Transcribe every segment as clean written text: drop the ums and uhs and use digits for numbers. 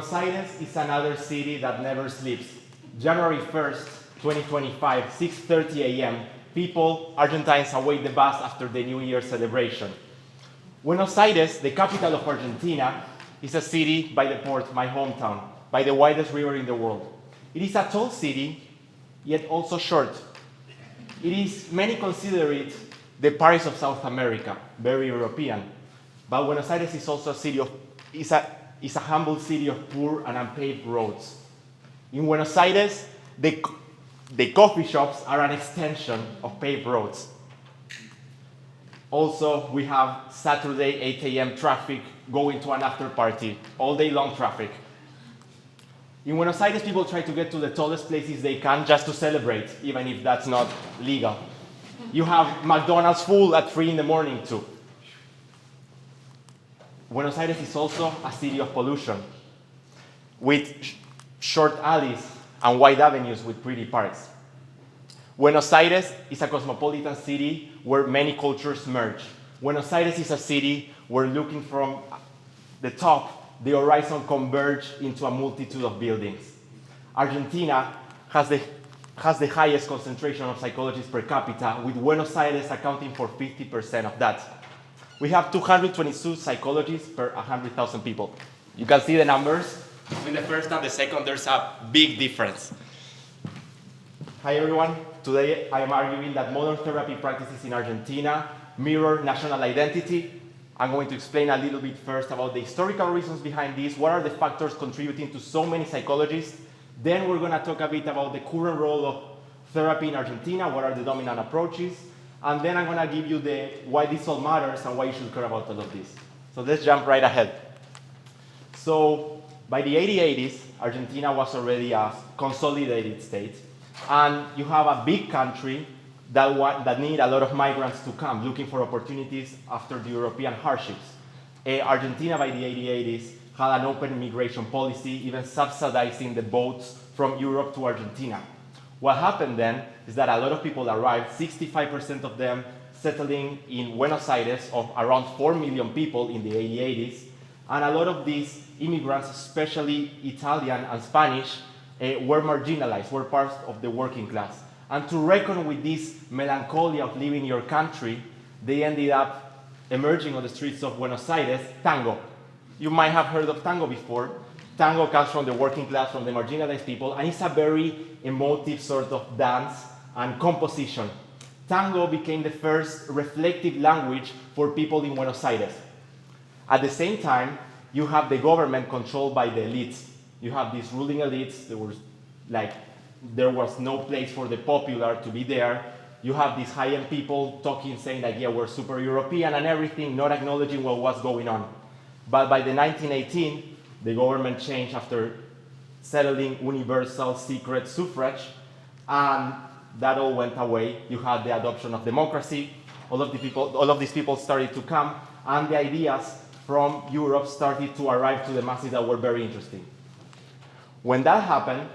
Buenos Aires is another city that never sleeps. January 1st, 2025, 6:30 a.m., people, Argentines, await the bus after the New Year celebration. Buenos Aires, the capital of Argentina, is a city by the port, my hometown, by the widest river in the world. It is a tall city, yet also short. Many consider it the Paris of South America, very European. But Buenos Aires is also a humble city of poor and unpaved roads. In Buenos Aires, the coffee shops are an extension of paved roads. Also, we have Saturday 8 a.m. traffic going to an after party, all day long traffic. In Buenos Aires, people try to get to the tallest places they can just to celebrate, even if that's not legal. You have McDonald's full at 3 in the morning too. Buenos Aires is also a city of pollution, with short alleys and wide avenues with pretty parks. Buenos Aires is a cosmopolitan city where many cultures merge. Buenos Aires is a city where, looking from the top, the horizon converges into a multitude of buildings. Argentina has the highest concentration of psychologists per capita, with Buenos Aires accounting for 50% of that. We have 222 psychologists per 100,000 people. You can see the numbers. Between the first and the second, there's a big difference. Hi everyone. Today I am arguing that modern therapy practices in Argentina mirror national identity. I'm going to explain a little bit first about the historical reasons behind this, what are the factors contributing to so many psychologists. Then we're going to talk a bit about the current role of therapy in Argentina, what are the dominant approaches, and then I'm going to give you why this all matters and why you should care about all of this. So let's jump right ahead. So by the 80s, Argentina was already a consolidated state, and you have a big country that need a lot of migrants to come, looking for opportunities after the European hardships. Argentina by the 80s had an open immigration policy, even subsidizing the boats from Europe to Argentina. What happened then is that a lot of people arrived, 65% of them settling in Buenos Aires, of around 4 million people in the 80s, and a lot of these immigrants, especially Italian and Spanish, were marginalized, were part of the working class. And to reckon with this melancholia of leaving your country, they ended up emerging on the streets of Buenos Aires, tango. You might have heard of tango before. Tango comes from the working class, from the marginalized people, and it's a very emotive sort of dance and composition. Tango became the first reflective language for people in Buenos Aires. At the same time, you have the government controlled by the elites. You have these ruling elites. There was no place for the popular to be there. You have these high-end people talking, saying like, yeah, we're super European and everything, not acknowledging what was going on. But by the 1918, the government changed after settling universal secret suffrage, and that all went away. You had the adoption of democracy. All of these people started to come, and the ideas from Europe started to arrive to the masses that were very interesting. When that happened,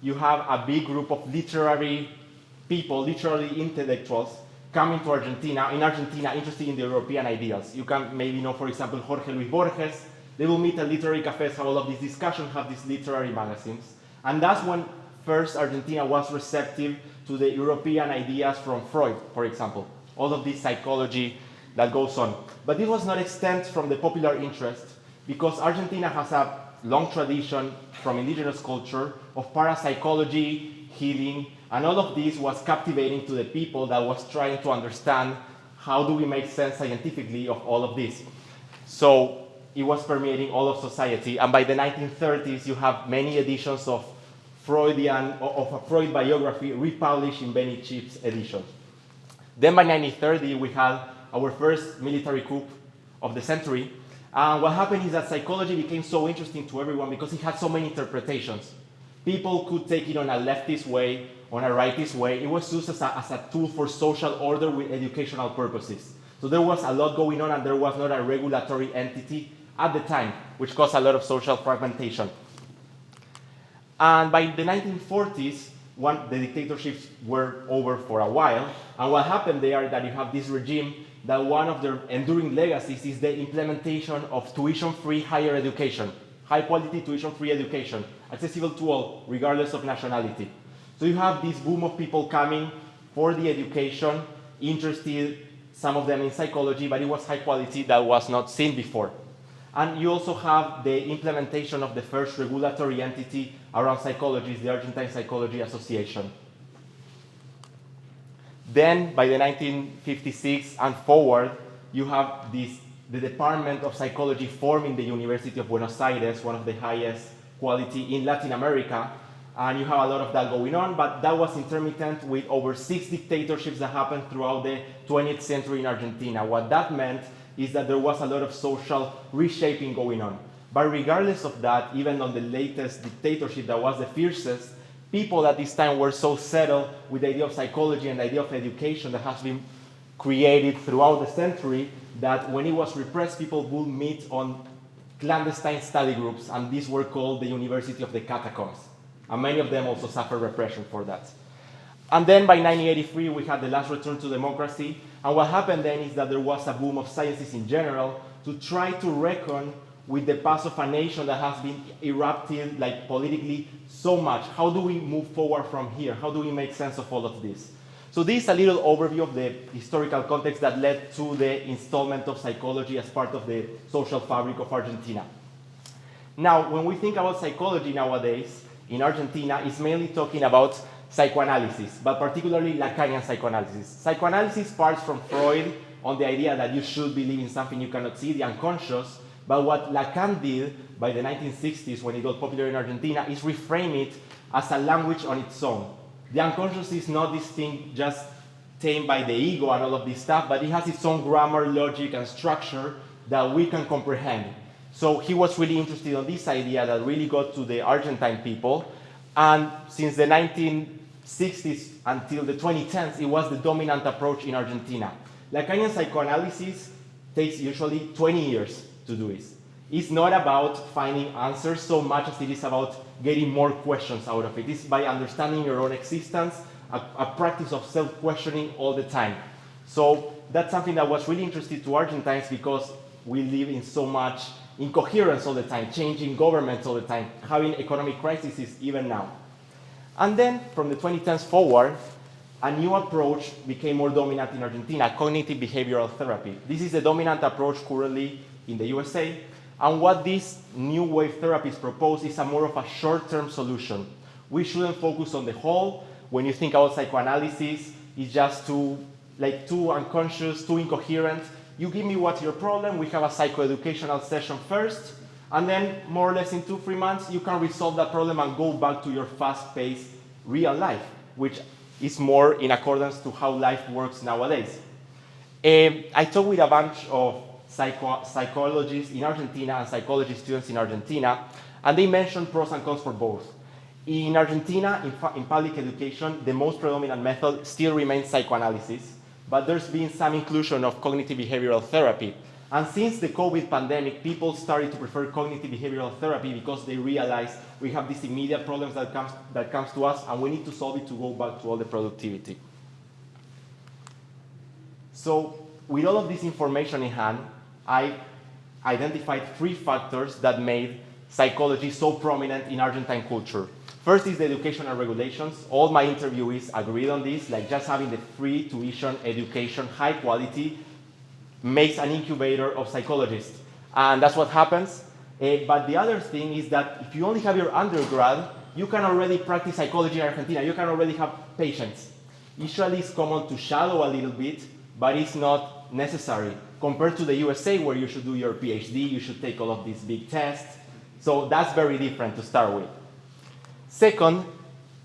you have a big group of literary people, literary intellectuals, coming to Argentina, interested in the European ideals. You can maybe know, for example, Jorge Luis Borges. They will meet at literary cafes, have all of these discussions, have these literary magazines. And that's when first Argentina was receptive to the European ideas from Freud, for example. All of this psychology that goes on. But this was not exempt from the popular interest, because Argentina has a long tradition from indigenous culture of parapsychology, healing, and all of this was captivating to the people that was trying to understand how do we make sense scientifically of all of this. So it was permeating all of society, and by the 1930s you have many editions of a Freud biography republished in very cheap editions. Then by 1930 we had our first military coup of the century. And what happened is that psychology became so interesting to everyone because it had so many interpretations. People could take it on a leftist way, on a rightist way. It was used as a tool for social order with educational purposes. So there was a lot going on, and there was not a regulatory entity at the time, which caused a lot of social fragmentation. And by the 1940s, the dictatorships were over for a while. And what happened there is that you have this regime that one of their enduring legacies is the implementation of tuition-free higher education. high-quality tuition-free education, accessible to all, regardless of nationality. So you have this boom of people coming for the education, interested, some of them in psychology, but it was high quality that was not seen before. And you also have the implementation of the first regulatory entity around psychology, the Argentine Psychology Association. Then, by the 1956 and forward, you have the Department of Psychology formed in the University of Buenos Aires, one of the highest quality in Latin America, and you have a lot of that going on, but that was intermittent with over 6 dictatorships that happened throughout the 20th century in Argentina. What that meant is that there was a lot of social reshaping going on. But regardless of that, even on the latest dictatorship that was the fiercest, people at this time were so settled with the idea of psychology and the idea of education that has been created throughout the century that when it was repressed, people would meet on clandestine study groups, and these were called the University of the Catacombs. And many of them also suffered repression for that. And then by 1983, we had the last return to democracy. And what happened then is that there was a boom of sciences in general to try to reckon with the past of a nation that has been erupted like politically so much. How do we move forward from here? How do we make sense of all of this? So this is a little overview of the historical context that led to the installment of psychology as part of the social fabric of Argentina. Now, when we think about psychology nowadays, in Argentina, it's mainly talking about psychoanalysis, but particularly Lacanian psychoanalysis. Psychoanalysis parts from Freud on the idea that you should believe in something you cannot see, the unconscious, but what Lacan did by the 1960s when it got popular in Argentina is reframe it as a language on its own. The unconscious is not this thing just tamed by the ego and all of this stuff, but it has its own grammar, logic, and structure that we can comprehend. So he was really interested in this idea that really got to the Argentine people. And since the 1960s until the 2010s, it was the dominant approach in Argentina. Lacanian psychoanalysis takes usually 20 years to do this. It's not about finding answers so much as it is about getting more questions out of it. It's by understanding your own existence, a practice of self-questioning all the time. So that's something that was really interesting to Argentines because we live in so much incoherence all the time, changing governments all the time, having economic crises even now. And then from the 2010s forward, a new approach became more dominant in Argentina, cognitive behavioral therapy. This is the dominant approach currently in the USA. And what these new wave therapies propose is a more of a short-term solution. We shouldn't focus on the whole. When you think about psychoanalysis, it's just too unconscious, too incoherent. You give me what's your problem, we have a psychoeducational session first, and then more or less in 2-3 months, you can resolve that problem and go back to your fast-paced real life, which is more in accordance to how life works nowadays. I talked with a bunch of psychologists in Argentina and psychology students in Argentina, and they mentioned pros and cons for both. In Argentina, in public education, the most predominant method still remains psychoanalysis, but there's been some inclusion of cognitive behavioral therapy. And since the COVID pandemic, people started to prefer cognitive behavioral therapy because they realized we have these immediate problems that comes to us, and we need to solve it to go back to all the productivity. So with all of this information in hand, I identified 3 factors that made psychology so prominent in Argentine culture. First is the education and regulations. All my interviewees agreed on this, like just having the free tuition education, high quality, makes an incubator of psychologists. And that's what happens. But the other thing is that if you only have your undergrad, you can already practice psychology in Argentina. You can already have patients. Usually it's common to shadow a little bit, but it's not necessary. Compared to the USA, where you should do your PhD, you should take all of these big tests. So that's very different to start with. Second,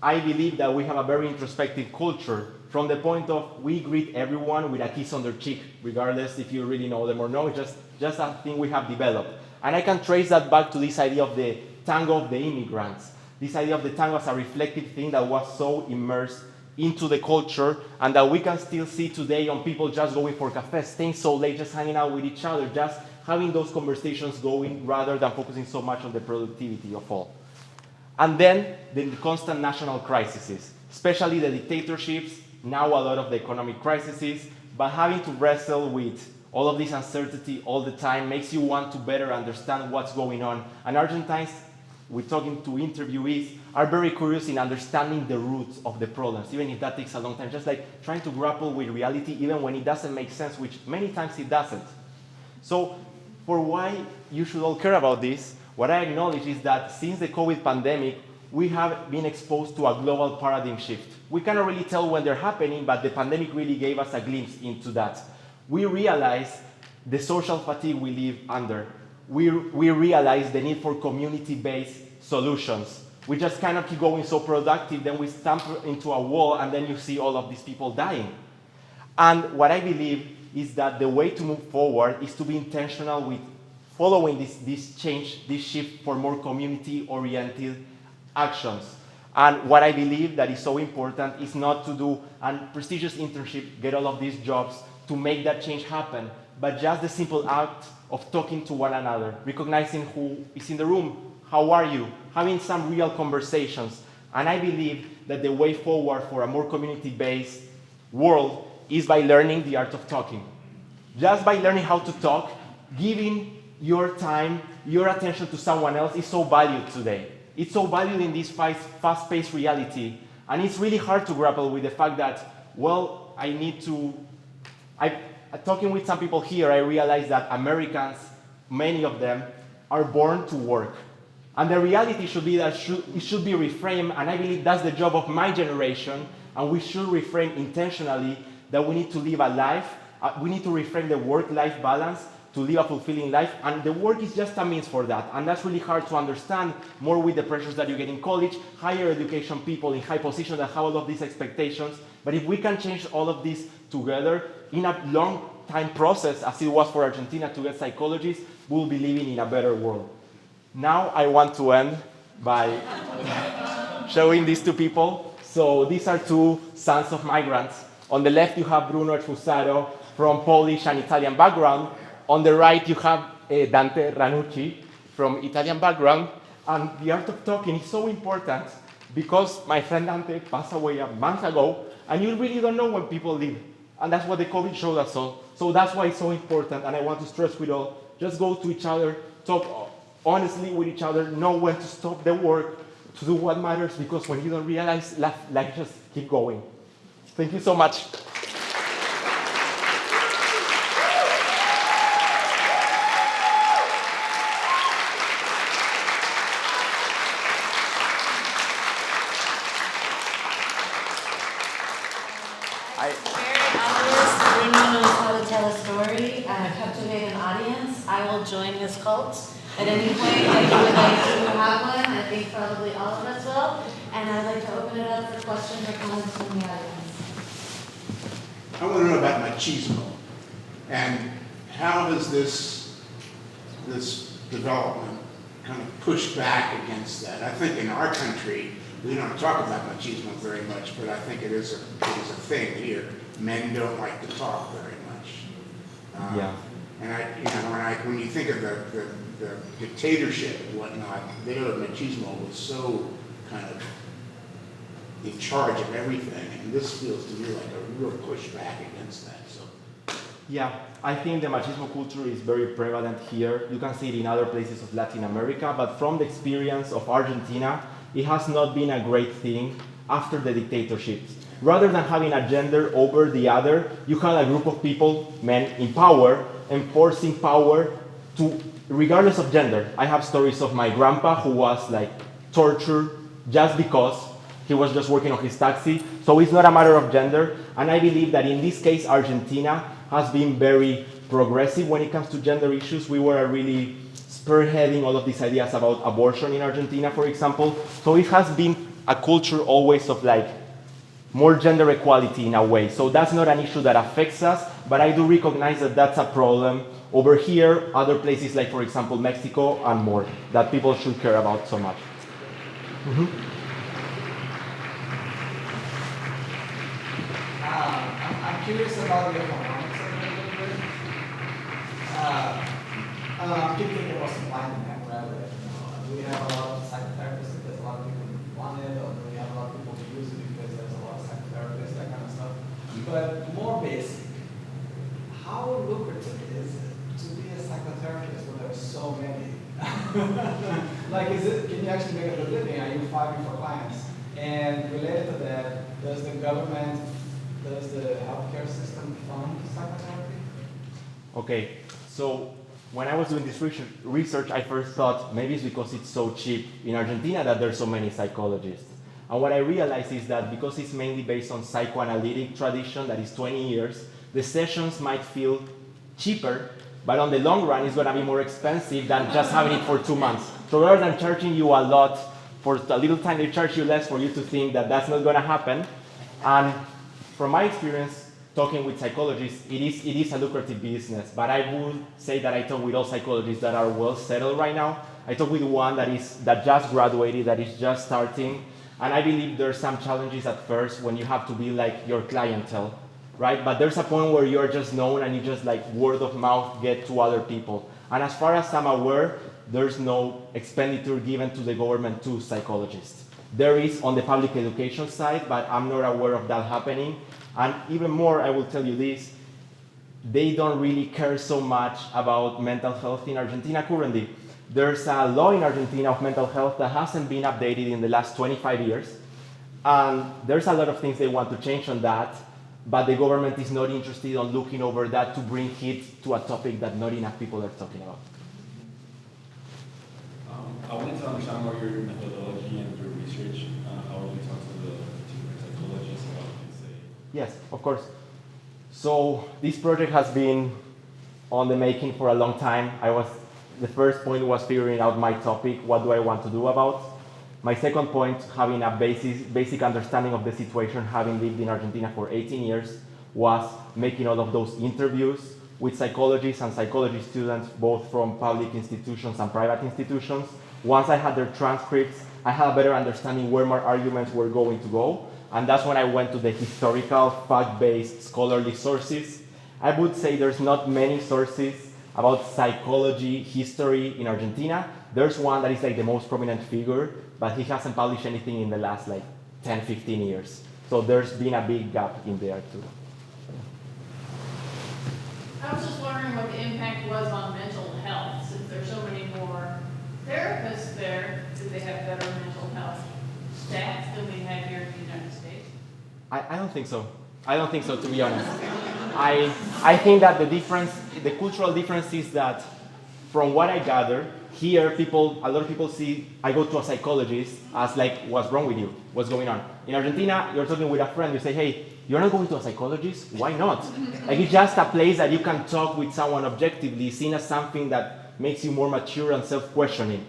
I believe that we have a very introspective culture from the point of we greet everyone with a kiss on their cheek, regardless if you really know them or no. It's just a thing we have developed. And I can trace that back to this idea of the tango of the immigrants. This idea of the tango as a reflective thing that was so immersed into the culture and that we can still see today on people just going for cafes, staying so late, just hanging out with each other, just having those conversations going rather than focusing so much on the productivity of all. And then the constant national crises, especially the dictatorships, now a lot of the economic crises, but having to wrestle with all of this uncertainty all the time makes you want to better understand what's going on. And Argentines, we're talking to interviewees, are very curious in understanding the roots of the problems, even if that takes a long time. Just like trying to grapple with reality, even when it doesn't make sense, which many times it doesn't. So, for why you should all care about this, what I acknowledge is that since the COVID pandemic, we have been exposed to a global paradigm shift. We cannot really tell when they're happening, but the pandemic really gave us a glimpse into that. We realize the social fatigue we live under. We realize the need for community-based solutions. We just cannot keep going so productive, then we stamp into a wall, and then you see all of these people dying. And what I believe is that the way to move forward is to be intentional with following this change, this shift for more community-oriented actions. And what I believe that is so important is not to do a prestigious internship, get all of these jobs to make that change happen, but just the simple act of talking to one another, recognizing who is in the room, how are you, having some real conversations. And I believe that the way forward for a more community-based world is by learning the art of talking. Just by learning how to talk, giving your time, your attention to someone else is so valued today. It's so valued in this fast-paced reality. And it's really hard to grapple with the fact that, well, talking with some people here, I realized that Americans, many of them, are born to work. And the reality should be that it should be reframed, and I believe that's the job of my generation, and we should reframe intentionally that we need to live a life, we need to reframe the work-life balance to live a fulfilling life, and the work is just a means for that, and that's really hard to understand, more with the pressures that you get in college, higher education people in high positions that have all of these expectations, but if we can change all of this together in a long time process, as it was for Argentina to get psychologists, we'll be living in a better world. Now I want to end by showing these two people. So these are two sons of migrants. On the left you have Bruno and Fusaro from Polish and Italian background. On the right you have Dante Ranucci from Italian background. And the art of talking is so important because my friend Dante passed away a month ago, and you really don't know when people leave. And that's what the COVID showed us all. So that's why it's so important, and I want to stress with all, just go to each other, talk honestly with each other, know when to stop the work, to do what matters, because when you don't realize, life just keep going. Thank you so much. Bruno knows how to tell a story and captivate an audience. I will join his cult at any point that you would like to have one. I think probably all of us will. And I'd like to open it up for questions or comments from the audience. I want to know about machismo and how does this development kind of push back against that? I think in our country, we don't talk about machismo very much, but I think it is a thing here. Men don't like to talk very much. Yeah. And when you think of the dictatorship and whatnot, there machismo was so kind of in charge of everything, and this feels to me like a real pushback against that. So. Yeah, I think the machismo culture is very prevalent here. You can see it in other places of Latin America, but from the experience of Argentina, it has not been a great thing after the dictatorships. Rather than having a gender over the other, you had a group of people, men in power, enforcing power to, regardless of gender. I have stories of my grandpa who was like tortured just because he was just working on his taxi. So it's not a matter of gender. And I believe that in this case, Argentina has been very progressive when it comes to gender issues. We were really spearheading all of these ideas about abortion in Argentina, for example. So it has been a culture always of like more gender equality in a way. So that's not an issue that affects us, but I do recognize that that's a problem over here, other places like, for example, Mexico and more, that people should care about so much. Mm-hmm. I'm curious about the economics of it a little bit. I'm thinking about supply and demand rather. Do we have a lot of psychotherapists because a lot of people want it, or do we have a lot of people who use it because there's a lot of psychotherapists, that kind of stuff? But more basic, how lucrative is it to be a psychotherapist when there are so many? Like, can you actually make a good living? Are you fighting for clients? And related to that, does the healthcare system fund psychotherapy? Okay, so when I was doing this research, I first thought maybe it's because it's so cheap in Argentina that there's so many psychologists. And what I realized is that because it's mainly based on psychoanalytic tradition that is 20 years, the sessions might feel cheaper, but on the long run, it's gonna be more expensive than just having it for 2 months. So rather than charging you a lot for a little time, they charge you less for you to think that that's not gonna happen. And from my experience, talking with psychologists, it is a lucrative business, but I would say that I talk with all psychologists that are well settled right now. I talk with one that just graduated, that is just starting, and I believe there's some challenges at first when you have to be like your clientele, right? But there's a point where you're just known and you just like word of mouth get to other people. And as far as I'm aware, there's no expenditure given to the government to psychologists. There is on the public education side, but I'm not aware of that happening. And even more, I will tell you this, they don't really care so much about mental health in Argentina currently. There's a law in Argentina of mental health that hasn't been updated in the last 25 years. And there's a lot of things they want to change on that, but the government is not interested in looking over that to bring it to a topic that not enough people are talking about. I wanted to understand more your methodology and your research. How would you talk to the psychologists about what they say? Yes, of course. So this project has been on the making for a long time. The first point was figuring out my topic, what do I want to do about. My second point, having a basic understanding of the situation, having lived in Argentina for 18 years, was making all of those interviews with psychologists and psychology students, both from public institutions and private institutions. Once I had their transcripts, I had a better understanding where my arguments were going to go. And that's when I went to the historical, fact-based, scholarly sources. I would say there's not many sources about psychology history in Argentina. There's one that is like the most prominent figure, but he hasn't published anything in the last like 10, 15 years. So there's been a big gap in there too. I was just wondering what the impact was on mental health, since there's so many more therapists there. Do they have better mental health stats than we have here in the United States? I don't think so. I don't think so, to be honest. I think that the cultural difference is that, from what I gather, here a lot of people see I go to a psychologist as like, what's wrong with you? What's going on? In Argentina, you're talking with a friend, you say, hey, you're not going to a psychologist? Why not? Like, it's just a place that you can talk with someone objectively, seen as something that makes you more mature and self-questioning.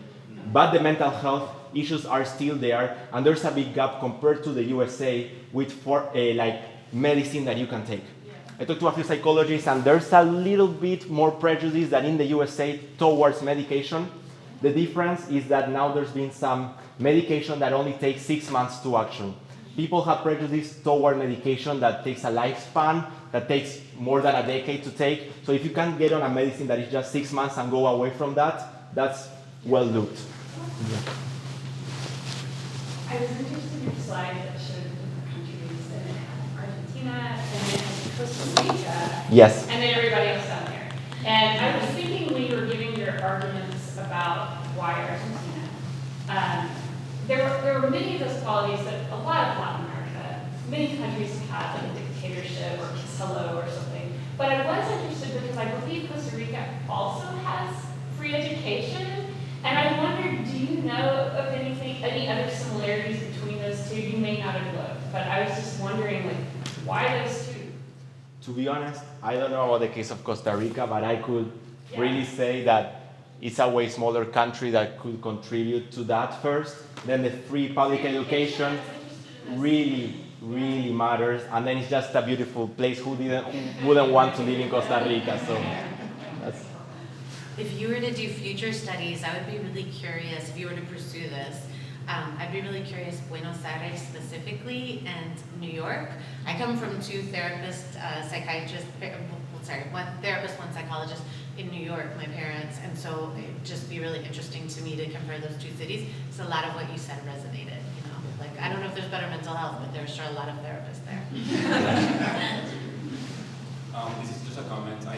But the mental health issues are still there, and there's a big gap compared to the USA with like medicine that you can take. I talked to a few psychologists, and there's a little bit more prejudice than in the USA towards medication. The difference is that now there's been some medication that only takes 6 months to action. People have prejudice toward medication that takes a lifespan, that takes more than a decade to take. So if you can get on a medicine that is just 6 months and go away from that, that's well looked. Yeah. I was interested in your slide that showed different countries, and Argentina, and then Costa Rica. Yes. And then everybody else down there. And I was thinking when you were giving your arguments about why Argentina, there were many of those qualities that a lot of Latin America, many countries have, like a dictatorship or kiss hello or something. But I was interested because I believe Costa Rica also has free education. And I wondered, do you know of any other similarities between those two? You may not have looked, but I was just wondering, like, why those two? To be honest, I don't know about the case of Costa Rica, but I could really say that it's a way smaller country that could contribute to that first. Then the free public education really matters, and then it's just a beautiful place. Who wouldn't want to live in Costa Rica? So that's. If you were to do future studies, I would be really curious, if you were to pursue this, I'd be really curious Buenos Aires specifically and New York. I come from two therapists, one therapist, one psychologist in New York, my parents, and so it'd just be really interesting to me to compare those two cities. So a lot of what you said resonated, you know. Like, I don't know if there's better mental health, but there's sure a lot of therapists there. This is just a comment. I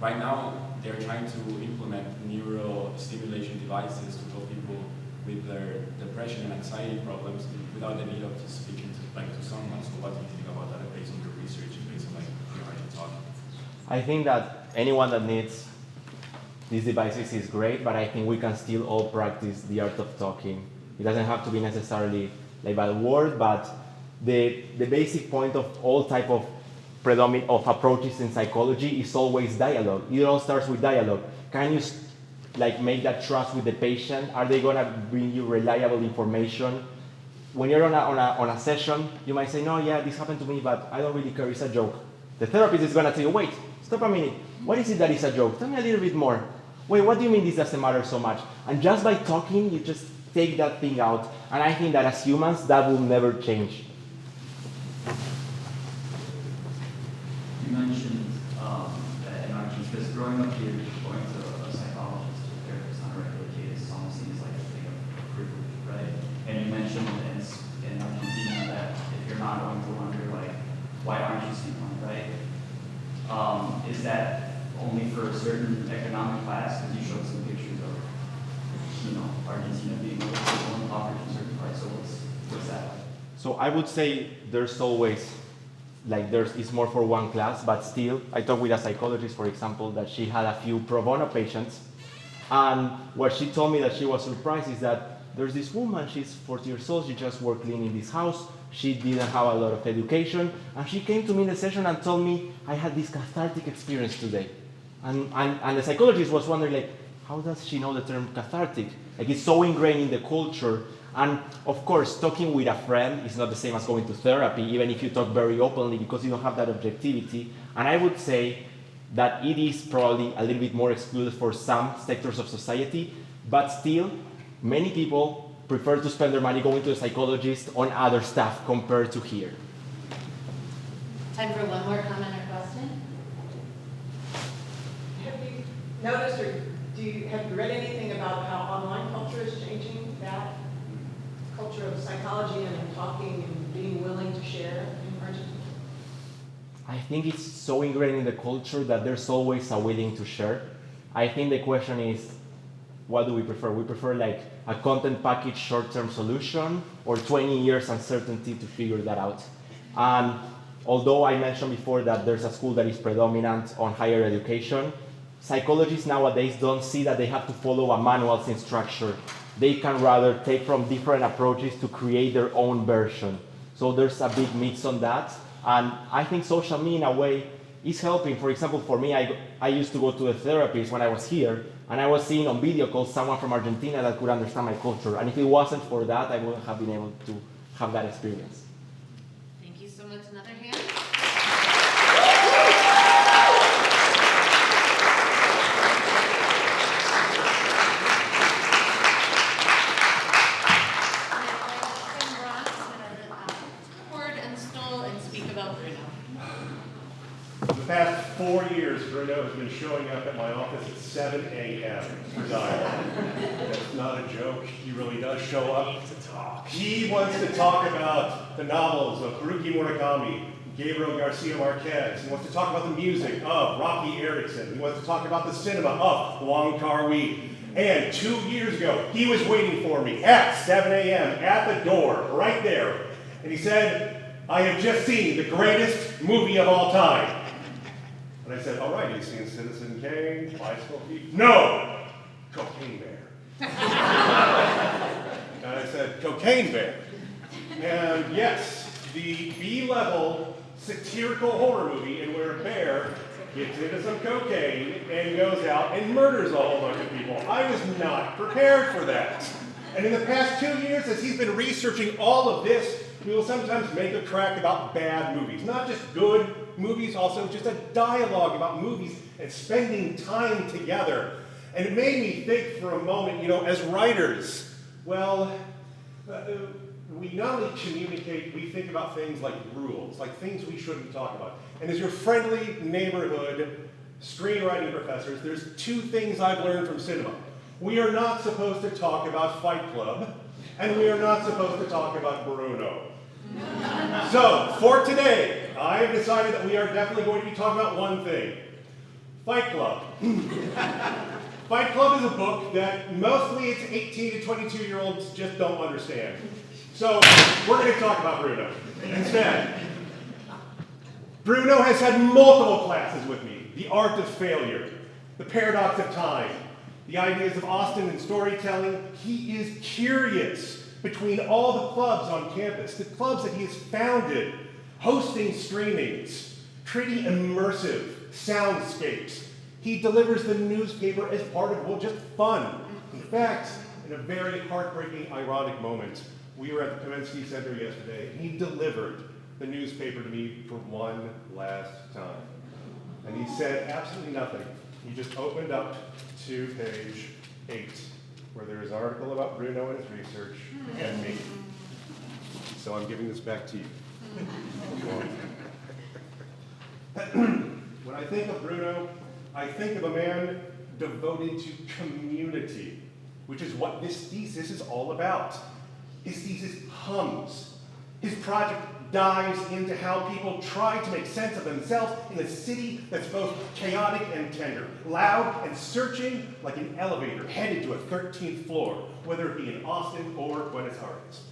right now they're trying to implement neurostimulation devices to help people with their depression and anxiety problems without the need of just speaking to someone. So what do you think about that based on your research and based on how you talk? I think that anyone that needs these devices is great, but I think we can still all practice the art of talking. It doesn't have to be necessarily like by word, but the basic point of all type of approaches in psychology is always dialogue. It all starts with dialogue. Can you make that trust with the patient? Are they gonna bring you reliable information? When you're on a session, you might say, no, yeah, this happened to me, but I don't really care, it's a joke. The therapist is gonna tell you, wait, stop a minute. What is it that is a joke? Tell me a little bit more. Wait, what do you mean this doesn't matter so much? And just by talking, you just take that thing out. And I think that as humans, that will never change. You mentioned that in our because growing up here, going to a psychologist or therapist on a regular case almost seems like a thing of privilege, right? And you mentioned in Argentina that if you're not going to wonder, like, why aren't you seeing one, right? Is that only for a certain economic class? Because you showed some pictures of, Argentina being a little bit more impoverished in certain parts. So what's that like? So I would say there's always, it's more for one class, but still, I talked with a psychologist, for example, that she had a few pro bono patients, and what she told me that she was surprised is that there's this woman, she's 40 years old, she just worked cleaning this house, she didn't have a lot of education, and she came to me in the session and told me, I had this cathartic experience today. And the psychologist was wondering, how does she know the term cathartic? It's so ingrained in the culture. And of course, talking with a friend is not the same as going to therapy, even if you talk very openly, because you don't have that objectivity. And I would say that it is probably a little bit more exclusive for some sectors of society, but still, many people prefer to spend their money going to a psychologist on other stuff compared to here. Time for one more comment or question? Have you noticed or have you read anything about how online culture is changing that culture of psychology and talking and being willing to share in Argentina? I think it's so ingrained in the culture that there's always a willing to share. I think the question is, what do we prefer? We prefer a content package short-term solution or 20 years uncertainty to figure that out. And although I mentioned before that there's a school that is predominant on higher education, psychologists nowadays don't see that they have to follow a manual's structure. They can rather take from different approaches to create their own version. So there's a big mix on that. And I think social media, in a way, is helping. For example, for me, I used to go to a therapist when I was here, and I was seeing on video calls someone from Argentina that could understand my culture. And if it wasn't for that, I wouldn't have been able to have that experience. Thank you so much. Another hand? The past 4 years, Bruno has been showing up at my office at 7 a.m. for dialogue. That's not a joke. He really does show up to talk. He wants to talk about the novels of Haruki Murakami, Gabriel Garcia Marquez. He wants to talk about the music of Rocky Erickson. He wants to talk about the cinema of Wong Kar-wai. And 2 years ago, he was waiting for me at 7 a.m. at the door, right there. And he said, I have just seen the greatest movie of all time. And I said, all right, have you seen Citizen Kane, Bicycle Thief? No! Cocaine Bear. And I said, Cocaine Bear. And yes, the B-level satirical horror movie in where a bear gets into some cocaine and goes out and murders a whole bunch of people. I was not prepared for that. And in the past 2 years, as he's been researching all of this, we will sometimes make a track about bad movies. Not just good movies, also just a dialogue about movies and spending time together. And it made me think for a moment, as writers, well, we not only communicate, we think about things like rules, like things we shouldn't talk about. And as your friendly neighborhood screenwriting professors, there's 2 things I've learned from cinema. We are not supposed to talk about Fight Club, and we are not supposed to talk about Bruno. So, for today, I have decided that we are definitely going to be talking about one thing. Fight Club. Fight Club is a book that mostly it's 18 to 22-year-olds just don't understand. So we're going to talk about Bruno instead. Bruno has had multiple classes with me. The art of failure, the paradox of time, the ideas of Austin and storytelling. He is curious between all the clubs on campus, the clubs that he has founded, hosting streamings, creating immersive soundscapes. He delivers the newspaper as part of, well, just fun. In fact, in a very heartbreaking, ironic moment, we were at the Kaminsky Center yesterday, and he delivered the newspaper to me for one last time. And he said absolutely nothing. He just opened up to page 8, where there is an article about Bruno and his research and me. So I'm giving this back to you. When I think of Bruno, I think of a man devoted to community, which is what this thesis is all about. His thesis hums. His project dives into how people try to make sense of themselves in a city that's both chaotic and tender, loud and searching like an elevator headed to a 13th floor, whether it be in Austin or Buenos Aires.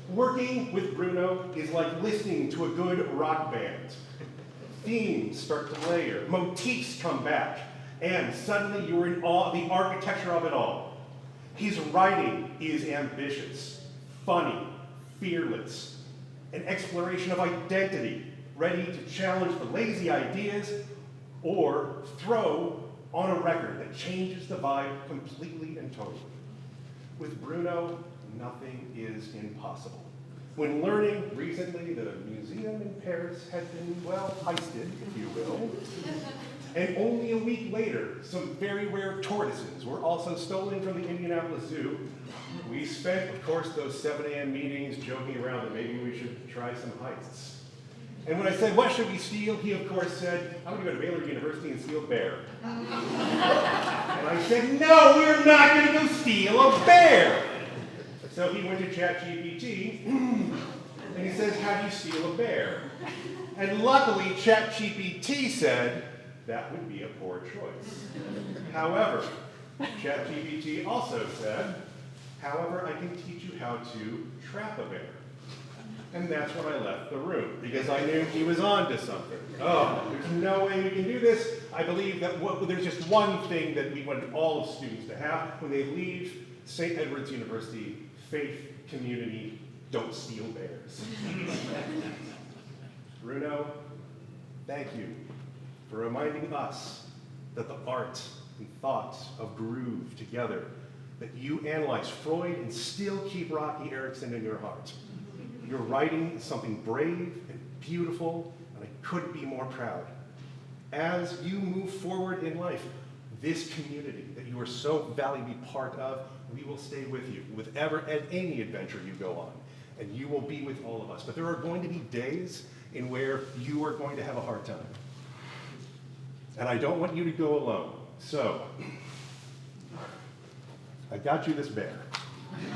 Working with Bruno is like listening to a good rock band. Themes start to layer, motifs come back, and suddenly you're in awe of the architecture of it all. His writing is ambitious, funny, fearless, an exploration of identity, ready to challenge the lazy ideas or throw on a record that changes the vibe completely and totally. With Bruno, nothing is impossible. When learning recently that a museum in Paris had been, well, heisted, if you will, and only a week later, some very rare tortoises were also stolen from the Indianapolis Zoo, we spent, of course, those 7 a.m. meetings joking around that maybe we should try some heists. And when I said, what should we steal? He, of course, said, I'm going to go to Baylor University and steal a bear. And I said, no, we're not going to go steal a bear. So he went to ChatGPT, and he says, how do you steal a bear? And luckily, ChatGPT said, that would be a poor choice. However, ChatGPT also said, however, I can teach you how to trap a bear. And that's when I left the room, because I knew he was on to something. Oh, there's no way we can do this. I believe that there's just one thing that we want all of students to have when they leave St. Edward's University: faith, community, don't steal bears. Bruno, thank you for reminding us that the art and thought of groove together, that you analyze Freud and still keep Rocky Erickson in your heart. Your writing is something brave and beautiful, and I couldn't be more proud. As you move forward in life, this community that you are so valuably part of, we will stay with you with any adventure you go on, and you will be with all of us. But there are going to be days in where you are going to have a hard time. And I don't want you to go alone. So, I got you this bear.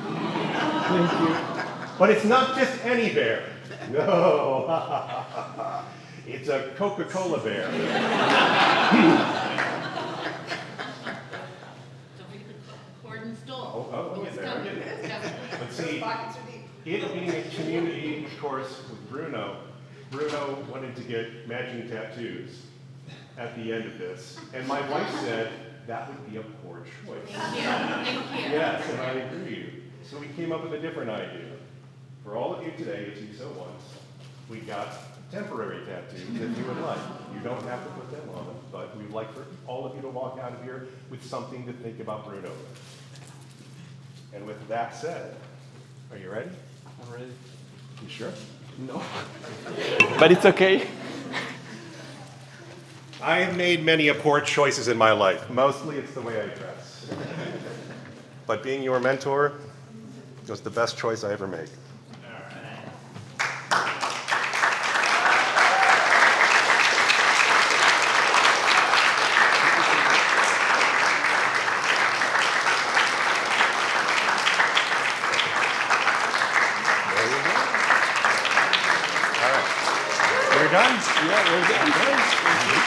Thank you. But it's not just any bear. No. It's a Coca-Cola bear. Don't forget the cord and stole. Oh, yeah, there. Coming. It's coming. But see, Pockets are deep. it being a community, of course, with Bruno wanted to get matching tattoos at the end of this. And my wife said that would be a poor choice. Thank you. Thank you. Yes, and I agreed. So we came up with a different idea. For all of you today, if you so want, we got temporary tattoos if you would like. You don't have to put them on, but we'd like for all of you to walk out of here with something to think about Bruno with. And with that said, are you ready? I'm ready. You sure? No. But it's okay. I have made many poor choices in my life. Mostly it's the way I dress. But being your mentor was the best choice I ever made. We're done? Yeah, we're done.